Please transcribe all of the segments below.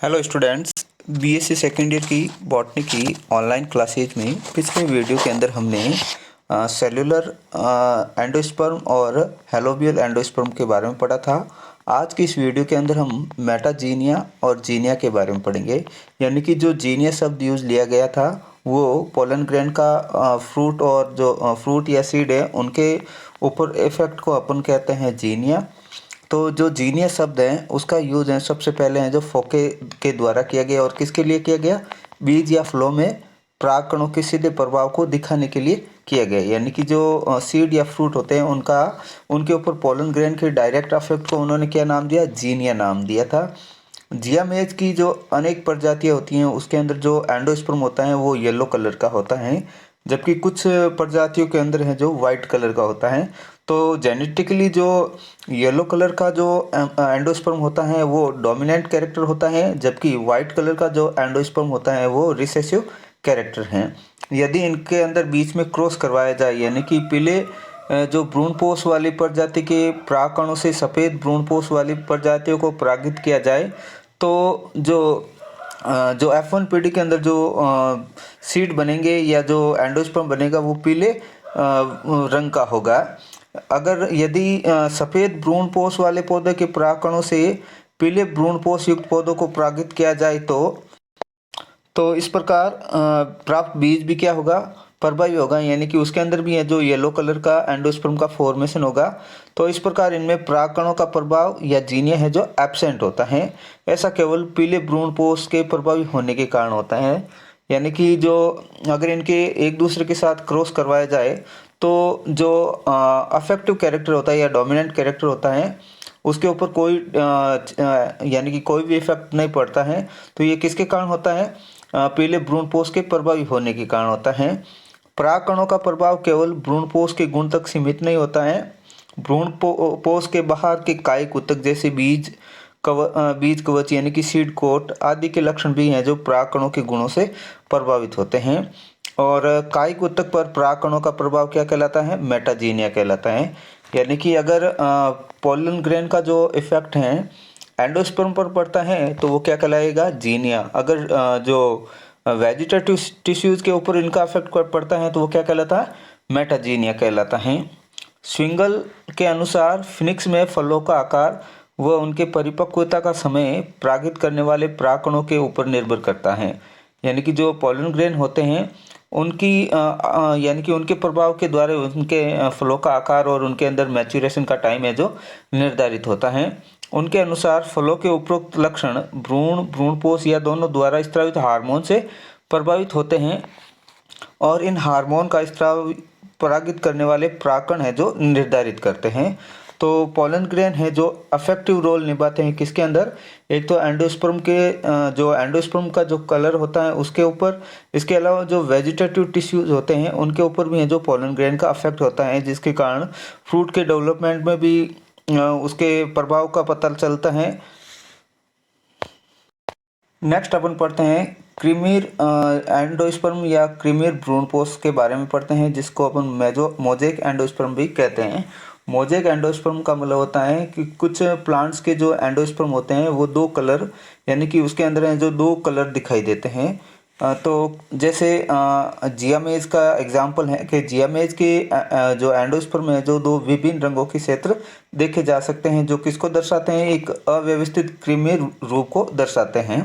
Hello students. BSc second year की botany की online classes में पिछले वीडियो के अंदर हमने सेलुलर एंडोस्पर्म और हेलोबियल एंडोस्पर्म के बारे में पढ़ा था। आज की इस वीडियो के अंदर हम मेटाजीनिया और जीनिया के बारे में पढ़ेंगे। यानी कि जो जीनिया शब्द यूज़ लिया गया था वो पोलन ग्रेन का फ्रूट और जो फ्रूट या सीड है उनके ऊपर इफेक्ट को अपन कहते हैं जीनिया। तो जो जीनिया शब्द है उसका यूज है सबसे पहले है जो फोके के द्वारा किया गया और किसके लिए किया गया, बीज या फ्लो में परागकणों के सीधे प्रभाव को दिखाने के लिए किया गया। यानी कि जो सीड या फ्रूट होते हैं उनके ऊपर पोलन ग्रेन के डायरेक्ट इफेक्ट को उन्होंने क्या नाम दिया, जीनिया नाम दिया था। जियामेज की जो अनेक प्रजातियां होती हैं उसके अंदर जो एंडोस्पर्म होता है वो येलो कलर का होता है, जबकि कुछ प्रजातियों के अंदर है जो वाइट कलर का होता है। तो जेनेटिकली जो येलो कलर का जो एंडोस्पर्म होता है वो डोमिनेंट कैरेक्टर होता है, जबकि वाइट कलर का जो एंडोस्पर्म होता है वो रिसेसिव कैरेक्टर है। यदि इनके अंदर बीच में क्रॉस करवाया जाए यानी कि पीले जो भ्रूणपोष वाली प्रजाति के परागकणों से सफ़ेद भ्रूणपोष वाली प्रजातियों को परागित किया जाए तो जो F1 पीढ़ी के अंदर जो सीड बनेंगे या जो एंडोस्पर्म बनेगा वो पीले रंग का होगा। अगर यदि सफ़ेद भ्रूणपोष वाले पौधे के परागकणों से पीले भ्रूणपोष युक्त पौधों को परागित किया जाए तो इस प्रकार प्राप्त बीज भी क्या होगा, प्रभावी होगा। यानी कि उसके अंदर भी है जो येलो कलर का एंडोस्पर्म का फॉर्मेशन होगा। तो इस प्रकार इनमें परागकणों का प्रभाव या जीनिया है जो एब्सेंट होता है। ऐसा केवल पीले भ्रूणपोष के प्रभावी होने के कारण होता है। यानी कि जो अगर इनके एक दूसरे के साथ क्रॉस करवाया जाए तो जो अफेक्टिव कैरेक्टर होता है या डोमिनेंट कैरेक्टर होता है उसके ऊपर कोई यानी कि कोई भी इफेक्ट नहीं पड़ता है। तो ये किसके कारण होता है, पीले भ्रूणपोष के प्रभावी होने के कारण होता है। परागकणों का प्रभाव केवल भ्रूणपोष के गुण तक सीमित नहीं होता है। भ्रूणपोष के बाहर के कायिक ऊतक जैसे बीज कवच यानी कि सीड कोट आदि के लक्षण भी हैं जो परागकणों के गुणों से प्रभावित होते हैं। और कायिक ऊतक पर परागकणों का प्रभाव क्या कहलाता है, मेटाजीनिया कहलाता है। यानी कि अगर पोलन ग्रेन का जो इफेक्ट है एंडोस्पर्म पर पड़ता है तो वो क्या कहलाएगा, जीनिया। अगर जो वेजिटेटिव टिश्यूज के ऊपर इनका इफेक्ट पड़ता है तो वो क्या कहलाता है, मेटाजीनिया कहलाता है। स्विंगल के अनुसार फिनिक्स में फलों का आकार व उनके परिपक्वता का समय परागित करने वाले परागकणों के ऊपर निर्भर करता है। यानी कि जो पोलन ग्रेन होते हैं उनकी यानी कि उनके प्रभाव के द्वारा उनके फलों का आकार और उनके अंदर मैच्योरेशन का टाइम है जो निर्धारित होता है। उनके अनुसार फलों के उपरोक्त लक्षण भ्रूणपोष या दोनों द्वारा स्रावित हार्मोन से प्रभावित होते हैं और इन हार्मोन का स्राव परागित करने वाले परागकण है जो निर्धारित करते हैं। तो पोलन ग्रेन है जो अफेक्टिव रोल निभाते हैं किसके अंदर, एक तो एंडोस्पर्म के जो एंडोस्पर्म का जो कलर होता है उसके ऊपर, इसके अलावा जो वेजिटेटिव टिश्यूज होते हैं उनके ऊपर भी है जो पोलन ग्रेन का अफेक्ट होता है, जिसके कारण फ्रूट के डेवलपमेंट में भी उसके प्रभाव का पता चलता है। नेक्स्ट अपन पढ़ते हैं क्रीमीर एंडोस्पर्म या क्रीमीर भ्रूणपोष के बारे में पढ़ते हैं, जिसको अपन मोजेक एंडोस्पर्म भी कहते हैं। मोजेक एंडोस्पर्म का मतलब होता है कि कुछ प्लांट्स के जो एंडोस्पर्म होते हैं वो दो कलर यानी कि उसके अंदर है जो दो कलर दिखाई देते हैं। तो जैसे जियामेज का एग्जाम्पल है कि जियामेज के जो एंडोस्पर्म है जो दो विभिन्न रंगों के क्षेत्र देखे जा सकते हैं, जो किसको दर्शाते हैं, एक अव्यवस्थित क्रीमीर रूप को दर्शाते हैं।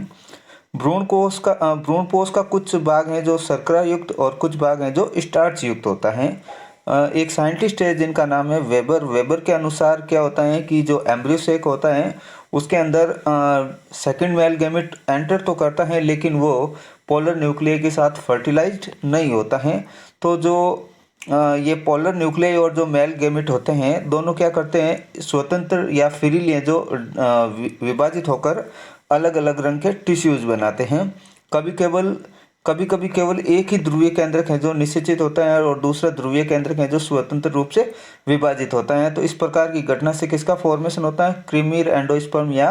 भ्रूणपोष का कुछ भाग है जो शर्करा युक्त और कुछ भाग है जो स्टार्च युक्त होता है। एक साइंटिस्ट है जिनका नाम है वेबर के अनुसार क्या होता है कि जो एम्ब्रियो सेक होता है उसके अंदर सेकंड मेल गैमेट एंटर तो करता है लेकिन वो पोलर न्यूक्लियस के साथ फर्टिलाइज्ड नहीं होता है। तो जो ये पोलर न्यूक्लियस और जो मेल गैमेट होते हैं दोनों क्या करते हैं, स्वतंत्र या फ्रीली जो विभाजित होकर अलग अलग रंग के टिश्यूज बनाते हैं। कभी कभी केवल एक ही ध्रुवीय केंद्रक है जो निषेचित होता है और दूसरा ध्रुवीय केंद्रक है जो स्वतंत्र रूप से विभाजित होता है। तो इस प्रकार की घटना से किसका फॉर्मेशन होता है, क्रीमीर एंडोस्पर्म या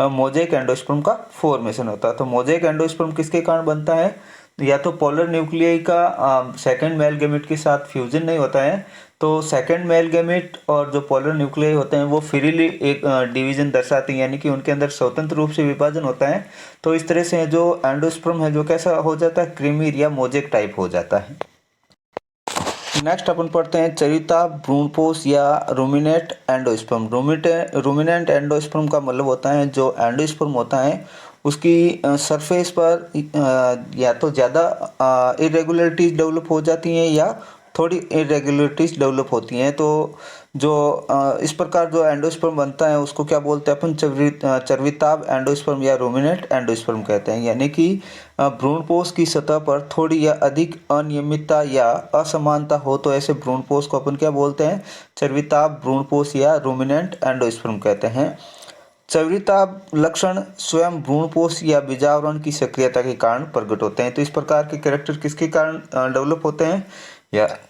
मोजेक एंडोस्पर्म का फॉर्मेशन होता है। तो मोजेक एंडोस्पर्म किसके कारण बनता है, या तो पोलर न्यूक्लियाई का सेकंड मेल गैमेट के साथ फ्यूजन नहीं होता है, तो सेकंड मेल गैमेट और जो पोलर न्यूक्लियाई होते हैं वो फ्रीली एक डिवीजन दर्शाते हैं, यानी कि उनके अंदर स्वतंत्र रूप से विभाजन होता है। तो इस तरह से जो एंडोस्पर्म है जो कैसा हो जाता है, क्रीमी या मोजेक टाइप हो जाता है। नेक्स्ट अपन पढ़ते हैं चरिता भ्रूणपोष या रूमिनेट एंडोस्पर्म। रूमिनेंट एंडोस्पर्म का मतलब होता है जो एंडोस्पर्म होता है उसकी सरफेस पर या तो ज़्यादा इरेगुलरिटीज डेवलप हो जाती हैं या थोड़ी इरेगुलरिटीज डेवलप होती हैं। तो जो इस प्रकार जो एंडोस्पर्म बनता है उसको क्या बोलते हैं अपन, चर्विताभ एंडोस्पर्म या रूमिनेंट एंडोस्पर्म कहते हैं। यानी कि भ्रूणपोष की सतह पर थोड़ी या अधिक अनियमितता या असमानता हो तो ऐसे भ्रूणपोष को अपन क्या बोलते हैं, चर्विताभ भ्रूणपोष या रूमिनेंट एंडोस्पर्म कहते हैं। चर्विताभ लक्षण स्वयं भ्रूणपोष या बीजावरण की सक्रियता के कारण प्रकट होते हैं। तो इस प्रकार के कैरेक्टर किसके कारण डेवलप होते हैं,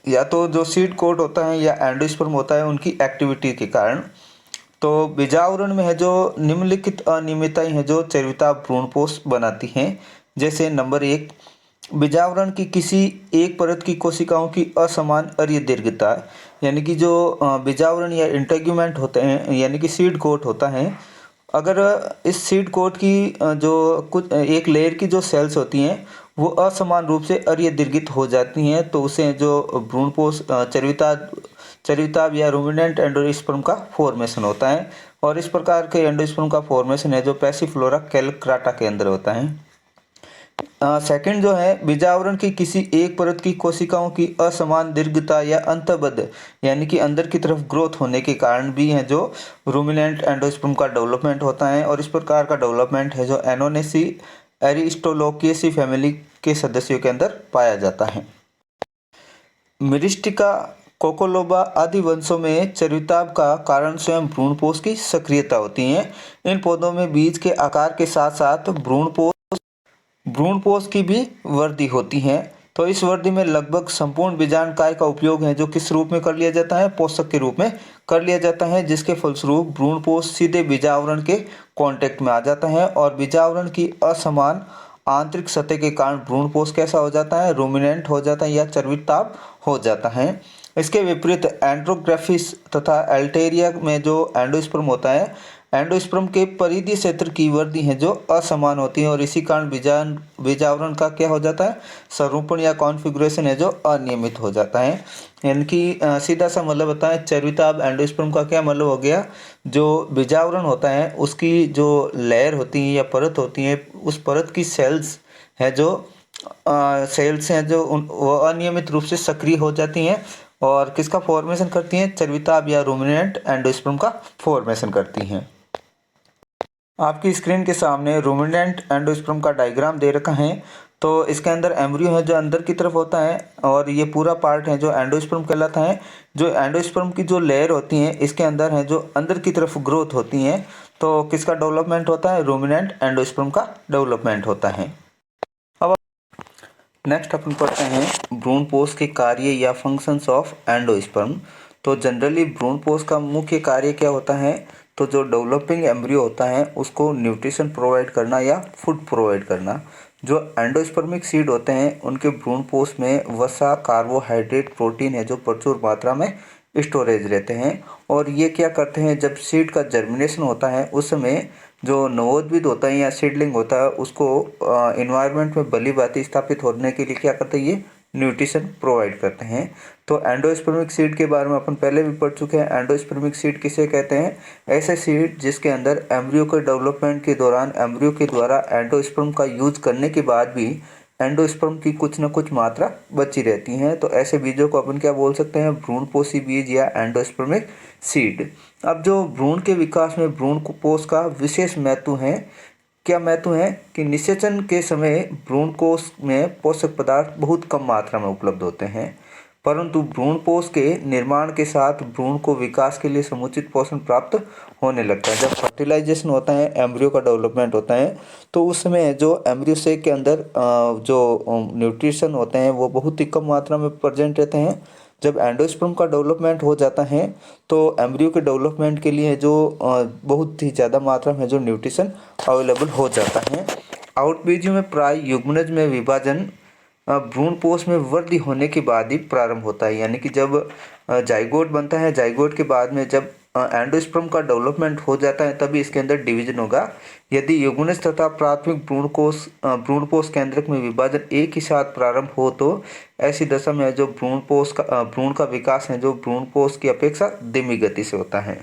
या तो जो सीड कोट होता है या एंडोस्पर्म होता है उनकी एक्टिविटी के कारण। तो बीजावरण में है जो निम्नलिखित अनियमितताएं हैं जो चर्विताभ भ्रूणपोष बनाती हैं। जैसे नंबर 1, बीजावरण की किसी एक परत की कोशिकाओं की असमान अर्य दीर्घता, यानी कि जो बीजावरण या इंटेग्यूमेंट होते हैं यानी कि सीड कोट होता है, अगर इस सीड कोट की जो कुछ एक लेयर की जो सेल्स होती हैं वो असमान रूप से अर्य दीर्घित हो जाती हैं, तो उसे जो भ्रूणपोष चर्विताभ या रूमिनेंट एंडोस्पर्म का फॉर्मेशन होता है। और इस प्रकार के एंडोस्पर्म का फॉर्मेशन है जो पैसिफ्लोरा कैलक्राटा के अंदर होता है। सेकंड जो है, बीजावरण की किसी एक परत की कोशिकाओं की असमान दीर्घता या अंतःबद्ध यानी कि अंदर की तरफ ग्रोथ होने के कारण भी है जो रूमिनेंट एंडोस्पर्म का डेवलपमेंट होता है। और इस प्रकार का डेवलपमेंट है जो एनोनेसी एरिस्टोलोकिएसी फैमिली के सदस्यों के अंदर पाया जाता है। मिरिस्टिका, कोकोलोबा आदि वंशों में चर्विताभ का कारण स्वयं भ्रूणपोष की सक्रियता होती है। इन पौधों में बीज के आकार के साथ साथ भ्रूणपोष की भी वृद्धि होती है। तो इस वृद्धि में लगभग संपूर्ण बीजांडकाय का उपयोग है जो किस रूप में कर लिया जाता है, पोषक के रूप में कर लिया जाता है, जिसके फलस्वरूप भ्रूणपोष सीधे बीजावरण के कांटेक्ट में आ जाता है और बीजावरण की असमान आंतरिक सतह के कारण भ्रूणपोष कैसा हो जाता है, रूमिनेंट हो जाता है या चर्विताभ हो जाता है। इसके विपरीत एंड्रोग्राफिस तथा एल्टेरिया में जो एंडोस्पर्म होता है, एंडोस्पर्म के परिधीय क्षेत्र की वृद्धि है जो असमान होती है और इसी कारण बीजावरण का क्या हो जाता है, स्वरूपण या कॉन्फ़िगरेशन है जो अनियमित हो जाता है। यानी कि सीधा सा मतलब होता है चर्विताभ एंडोस्पर्म का क्या मतलब हो गया, जो बीजावरण होता है उसकी जो लेयर होती है या परत होती है उस परत की सेल्स है जो सेल्स हैं जो वो अनियमित रूप से सक्रिय हो जाती हैं और किसका फॉर्मेशन करती हैं, चर्विताभ या रूमिनेंट एंडोस्पर्म का फॉर्मेशन करती हैं। आपकी स्क्रीन के सामने रूमिनेंट एंडोस्पर्म का डायग्राम दे रखा है। तो इसके अंदर एम्ब्रियो है जो अंदर की तरफ होता है और ये पूरा पार्ट है जो एंडोस्पर्म कहलाता है। जो एंडोस्पर्म की जो लेयर होती है इसके अंदर है जो अंदर की तरफ ग्रोथ होती है, तो किसका डेवलपमेंट होता है, रूमिनेंट एंडोस्पर्म का डेवलपमेंट होता है। अब नेक्स्ट अपन पढ़ते हैं भ्रूणपोष के कार्य या फंक्शंस ऑफ एंडोस्पर्म। तो जनरली भ्रूणपोष का मुख्य कार्य क्या होता है, तो जो डेवलपिंग एम्ब्रियो होता है उसको न्यूट्रिशन प्रोवाइड करना या फूड प्रोवाइड करना। जो एंडोस्पर्मिक सीड होते हैं उनके भ्रूणपोष में वसा, कार्बोहाइड्रेट, प्रोटीन है जो प्रचुर मात्रा में स्टोरेज रहते हैं और ये क्या करते हैं, जब सीड का जर्मिनेशन होता है उस समय जो नवोद्भिद होता है या सीडलिंग होता है उसको इन्वायरमेंट में भली भांति स्थापित होने के लिए क्या करते हैं, ये न्यूट्रिशन प्रोवाइड करते हैं। तो एंडोस्पर्मिक सीड के बारे में अपन पहले भी पढ़ चुके हैं। एंडोस्पर्मिक सीड किसे कहते हैं, ऐसे सीड जिसके अंदर एम्ब्रियो के डेवलपमेंट के दौरान एम्ब्रियो के द्वारा एंडोस्पर्म का यूज करने के बाद भी एंडोस्पर्म की कुछ न कुछ मात्रा बची रहती हैं। तो ऐसे बीजों को अपन क्या बोल सकते हैं, भ्रूणपोषी बीज या एंडोस्पर्मिक सीड। अब जो भ्रूण के विकास में भ्रूणपोष का विशेष महत्व है, क्या महत्व है कि निषेचन के समय भ्रूणकोश में पोषक पदार्थ बहुत कम मात्रा में उपलब्ध होते हैं, परंतु भ्रूणपोष के निर्माण के साथ भ्रूण को विकास के लिए समुचित पोषण प्राप्त होने लगता है। जब फर्टिलाइजेशन होता है, एम्ब्रियो का डेवलपमेंट होता है, तो उस समय जो एम्ब्रियो सेक के अंदर जो न्यूट्रिशन होते हैं वो बहुत ही कम मात्रा में प्रेजेंट रहते हैं। जब एंडोस्पर्म का डेवलपमेंट हो जाता है तो एम्ब्रियो के डेवलपमेंट के लिए जो बहुत ही ज़्यादा मात्रा में जो न्यूट्रिशन अवेलेबल हो जाता है। आउटबीजियों में प्राय युग्मनज में विभाजन भ्रूण पोष में वृद्धि होने के बाद ही प्रारंभ होता है। यानी कि जब जाइगोट बनता है, जाइगोट के बाद में जब एंडोस्पर्म का डेवलपमेंट हो जाता है तभी इसके अंदर डिवीजन होगा। यदि युग्मनज तथा प्राथमिक भ्रूण पोष केंद्रक में विभाजन एक ही साथ प्रारंभ हो तो ऐसी दशा में जो भ्रूण का विकास है जो भ्रूण पोष की अपेक्षा धीमी गति से होता है।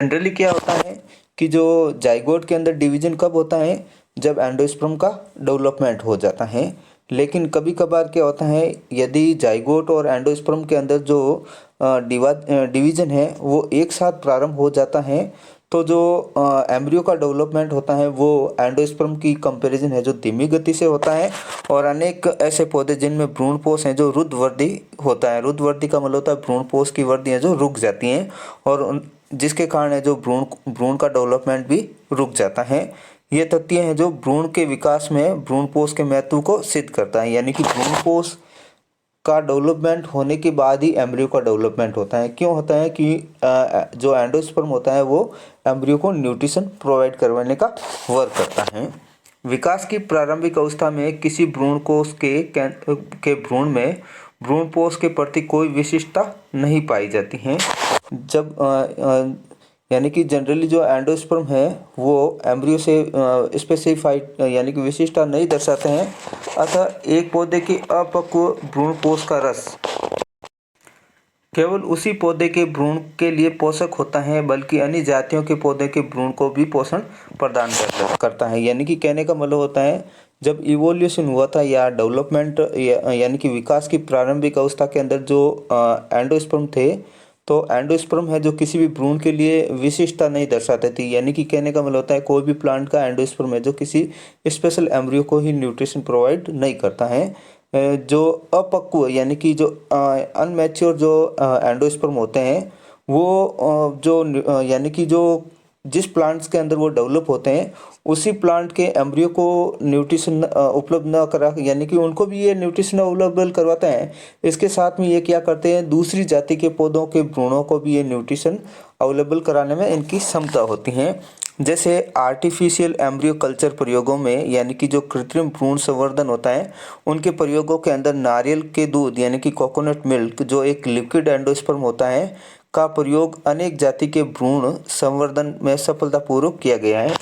जनरली क्या होता है कि जो जाइगोट के अंदर डिवीजन कब होता है, जब एंडोस्पर्म का डेवलपमेंट हो जाता है। लेकिन कभी कभार क्या होता है, यदि जाइगोट और एंडोस्पर्म के अंदर जो डिवीजन है वो एक साथ प्रारंभ हो जाता है तो जो एम्ब्रियो का डेवलपमेंट होता है वो एंडोस्पर्म की कंपैरिजन है जो धीमी गति से होता है। और अनेक ऐसे पौधे जिनमें भ्रूण पोष हैं जो रुद्धवृद्धि होता है। रुद्धवृद्धि का मतलब होता है भ्रूण पोष की वृद्धि है जो रुक जाती हैं और जिसके कारण है जो भ्रूण का डेवलपमेंट भी रुक जाता है। ये तथ्य है जो भ्रूण के विकास में भ्रूण पोष के महत्व को सिद्ध करता है। यानी कि भ्रूण पोष का डेवलपमेंट होने के बाद ही एम्ब्रियो का डेवलपमेंट होता है। क्यों होता है कि जो एंडोस्पर्म होता है वो एम्ब्रियो को न्यूट्रिशन प्रोवाइड करवाने का वर्क करता है। विकास की प्रारंभिक अवस्था में किसी भ्रूण कोष के भ्रूण में भ्रूण पोष के प्रति कोई विशिष्टता नहीं पाई जाती है। जब यानी कि जनरली जो एंडोस्पर्म है वो एम्ब्रियो से स्पेसिफाइड यानी कि विशिष्टता नहीं दर्शाते हैं। अतः एक पौधे के अपक्व भ्रूण पोष का रस केवल उसी पौधे के भ्रूण के लिए पोषक होता है बल्कि अन्य जातियों के पौधे के भ्रूण को भी पोषण प्रदान करता है। यानी कि कहने का मतलब होता है जब इवोल्यूशन हुआ था या डेवलपमेंट यानी कि विकास की प्रारंभिक अवस्था के अंदर जो एंडोस्पर्म थे तो एंडोस्पर्म है जो किसी भी भ्रूण के लिए विशिष्टता नहीं दर्शाते थे। यानी कि कहने का मतलब होता है कोई भी प्लांट का एंडोस्पर्म है जो किसी स्पेशल एम्ब्रियो को ही न्यूट्रिशन प्रोवाइड नहीं करता है। जो अपक्व यानी कि जो अनमैच्योर जो एंडोस्पर्म होते हैं वो जो यानी कि जो जिस प्लांट्स के अंदर वो डेवलप होते हैं उसी प्लांट के एम्ब्रियो को न्यूट्रिशन उपलब्ध न करा यानी कि उनको भी ये न्यूट्रिशन अवेलेबल करवाता है। इसके साथ में ये क्या करते हैं दूसरी जाति के पौधों के भ्रूणों को भी ये न्यूट्रिशन अवेलेबल कराने में इनकी क्षमता होती है। जैसे आर्टिफिशियल एम्ब्रियो कल्चर प्रयोगों में यानी कि जो कृत्रिम भ्रूण संवर्धन होता है उनके प्रयोगों के अंदर नारियल के दूध यानी कि कोकोनट मिल्क जो एक लिक्विड एंडोस्पर्म होता है का प्रयोग अनेक जाति के भ्रूण संवर्धन में सफलतापूर्वक किया गया है।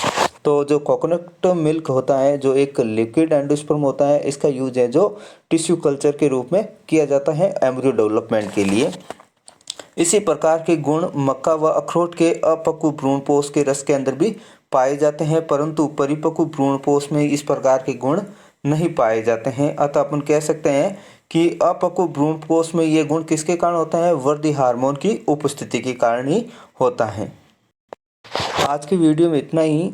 तो जो कोकोनट मिल्क होता है जो एक लिक्विड एंडोस्पर्म होता है इसका यूज है जो टिश्यू कल्चर के रूप में किया जाता है एम्ब्रियो डेवलपमेंट के लिए। इसी प्रकार के गुण मक्का व अखरोट के अपक्व भ्रूणपोष के रस के अंदर भी पाए जाते हैं परंतु परिपक्व भ्रूणपोष में इस प्रकार के गुण नहीं पाए जाते हैं। अतः अपन कह सकते हैं कि अपक्व भ्रूणपोष में ये गुण किसके कारण होता है, वृद्धि हार्मोन की उपस्थिति के कारण ही होता है। आज की वीडियो में इतना ही।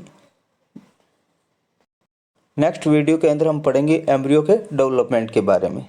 नेक्स्ट वीडियो के अंदर हम पढ़ेंगे एम्ब्रियो के डेवलपमेंट के बारे में।